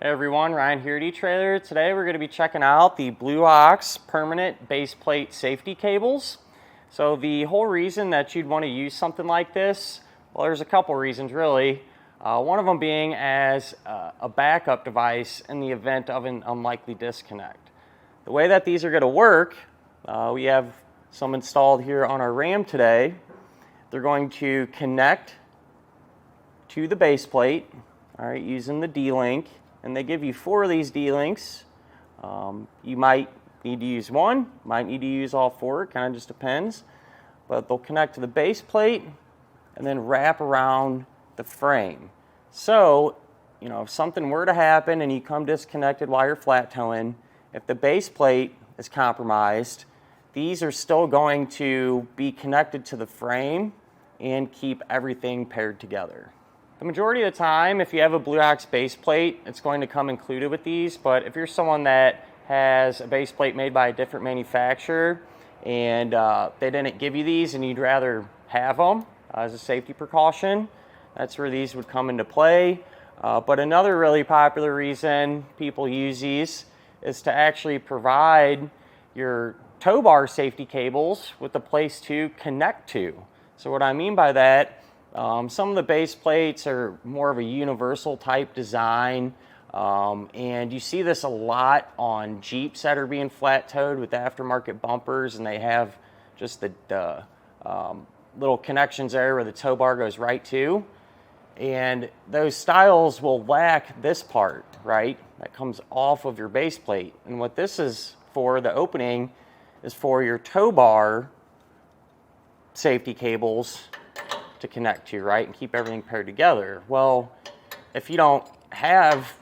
Hey everyone, Ryan here at etrailer. Today we're going to be checking out the Blue Ox permanent base plate safety cables. So the whole reason that you'd want to use something like this, well, there's a couple reasons really. One of them being as a backup device in the event of an unlikely disconnect. The way that these are going to work, we have some installed here on our RAM today. They're going to connect to the base plate, all right, using the D-link. And they give you 4 of these D-links. You might need to use one, might need to use all 4, it kind of just depends. But they'll connect to the base plate and then wrap around the frame. So, if something were to happen and you come disconnected while you're flat towing, if the base plate is compromised, these are still going to be connected to the frame and keep everything paired together. The majority of the time, if you have a Blue Ox base plate, it's going to come included with these, but if you're someone that has a base plate made by a different manufacturer and they didn't give you these and you'd rather have them as a safety precaution, that's where these would come into play. But another really popular reason people use these is to actually provide your tow bar safety cables with a place to connect to. So what I mean by that, some of the base plates are more of a universal type design, and you see this a lot on Jeeps that are being flat towed with aftermarket bumpers, and they have just the little connections there where the tow bar goes right to. And those styles will lack this part, right? That comes off of your base plate. And what this is for, the opening, is for your tow bar safety cables to connect to, right, and keep everything paired together. Well, if you don't have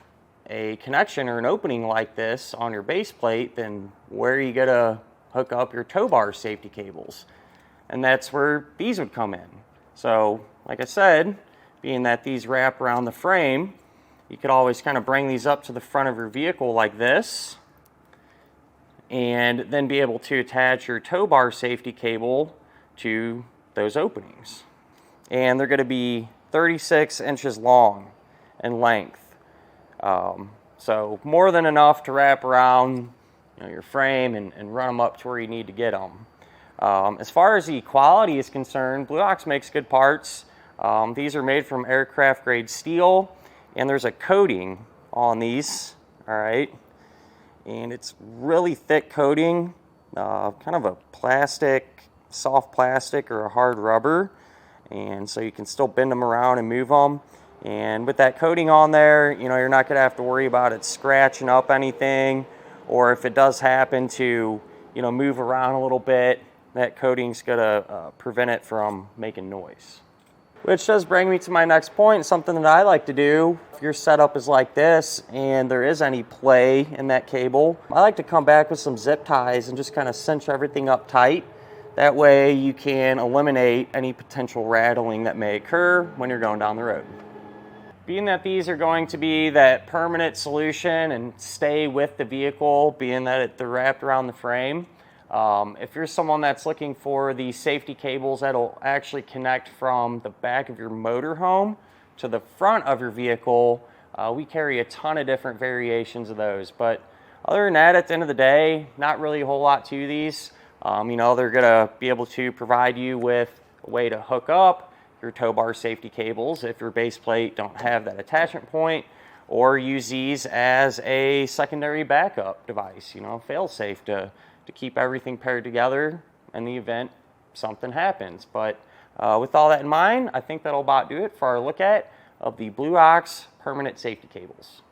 a connection or an opening like this on your base plate, then where are you going to hook up your tow bar safety cables? And that's where these would come in. So, like I said, being that these wrap around the frame, you could always kind of bring these up to the front of your vehicle like this, and then be able to attach your tow bar safety cable to those openings. And they're going to be 36 inches long in length. So more than enough to wrap around your frame and run them up to where you need to get them. As far as the quality is concerned, Blue Ox makes good parts. These are made from aircraft grade steel, and there's a coating on these, all right? And it's really thick coating, kind of a plastic, soft plastic or a hard rubber. And so you can still bend them around and move them. And with that coating on there, you're not going to have to worry about it scratching up anything, or if it does happen to, move around a little bit, that coating's going to prevent it from making noise. Which does bring me to my next point, something that I like to do. If your setup is like this and there is any play in that cable, I like to come back with some zip ties and just kind of cinch everything up tight. That way you can eliminate any potential rattling that may occur when you're going down the road. Being that these are going to be that permanent solution and stay with the vehicle, being that they're wrapped around the frame, if you're someone that's looking for the safety cables that'll actually connect from the back of your motorhome to the front of your vehicle, we carry a ton of different variations of those. But other than that, at the end of the day, not really a whole lot to these. They're going to be able to provide you with a way to hook up your tow bar safety cables if your base plate don't have that attachment point, or use these as a secondary backup device, fail-safe to keep everything paired together in the event something happens. But with all that in mind, I think that'll about do it for our look at of the Blue Ox permanent safety cables.